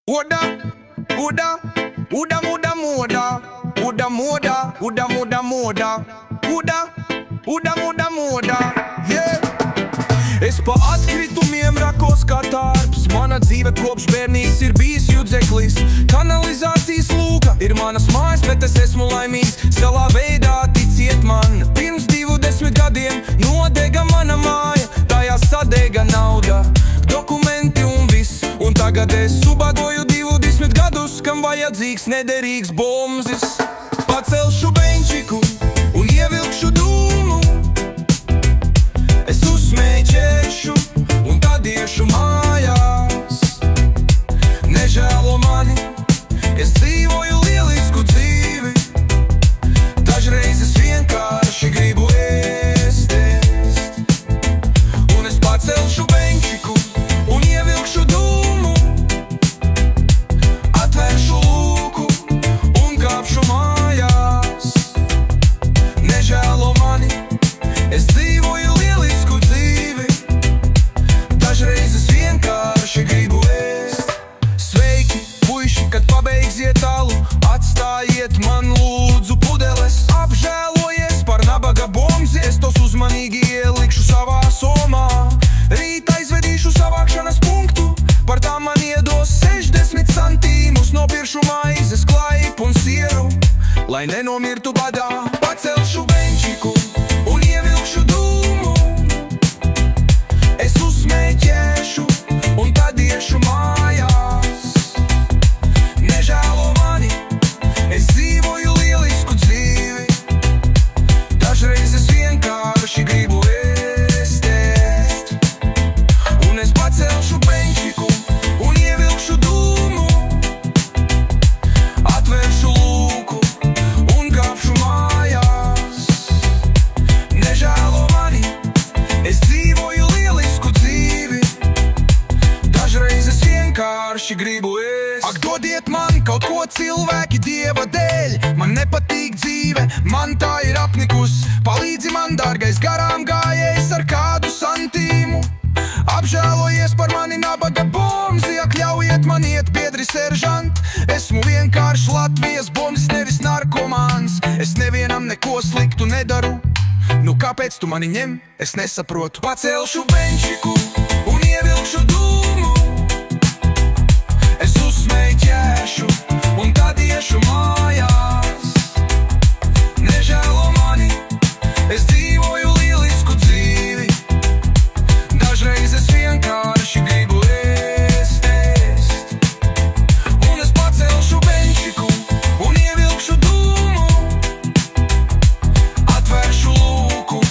Uda, uda, uda, muda, muda, uda, muda, uda, muda, muda, uda, uda, muda, muda, yeah. Es pa atkritumiem rakos kā tārps. Mana dzīve kopš bērnības ir bijis judzeklis. Kanalizācijas lūka ir manas mājas, bet es esmu laimīgs savā veidā, ticiet man. Pirms 20 gadiem nodega mana māja, tajā sadega nauda, dokumenti un viss. Un tagad es subagoju 20 gadus, kam vajadzīgs nederīgs bomzis. Pacelšu benčiku un ievilkšu dūmu, es uzsmēķēšu un tad iešu mājās. Nežēlo mani, es dzīvoju lielisku dzīvi, dažreiz es vienkārši gribu ēst. Un es pacelšu benčiku un ievilkšu dūmu, atvēršu lūku un kāpšu mājās. Nežēlo mani, es dzīvoju lielisku dzīvi, dažreiz es vienkārši gribu ēst. Sveiki, puiši, kad pabeigsiet alu, atstājiet man lūdzu pudeles. Apžēlojies par nabaga bomzi, es tos uzmanīgi ielikšu savā somā. Rīt aizvedīšu savākšanas punktu, par tām man iedos 60 centīmus. Nopiršu maizes, klaipu un sieru, lai nenomirtu badā. Pacelšu benčiku un ievilkšu dūmu, es uzsmēķēšu un tad iešu mājās. Nežēlo mani, es dzīvoju lielisku dzīvi, dažreiz es vienkārši gribu ēst. Un es pacelšu benčiku un ievilkšu dūmu, atvēršu lūku un kāpšu mājās. Nežēlo mani, es dzīvoju lielisku dzīvi, dažreiz es vienkārši gribu ēst. Ak, dodiet man kaut ko, cilvēki, Dieva dēļ, man nepatīk dzīve, man tā ir apnikus. Palīdzi man, dārgais garām gājējs, ar kādu santīmu. Apžēlojies par mani, nabaga bomzi, ak, ļaujiet man iet, biedri seržant. Esmu vienkārši Latvijas bomzis, nevis narkomāns. Es nevienam neko sliktu nedaru, nu kāpēc tu mani ņem, es nesaprotu. Pacelšu benčiku un ievilkšu dūmu, es uzsmēķēšu un tad iešu mājās. Nežēlo mani, es dzīvoju lielisku dzīvi, dažreiz es vienkārši gribu ēst. Un es pacelšu benčiku un ievilkšu dūmu, atvēršu lūku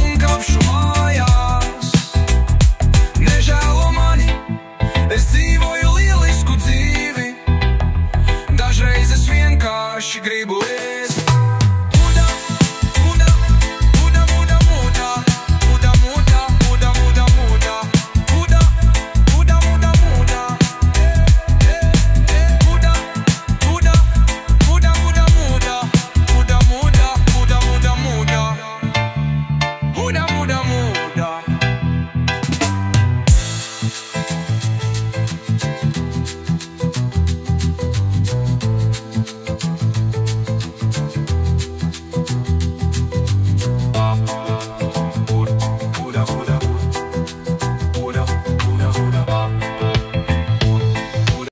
un kāpšu mājās. Nežēlo mani, es dzīvoju lielisku dzīvi, dažreiz es vienkārši gribu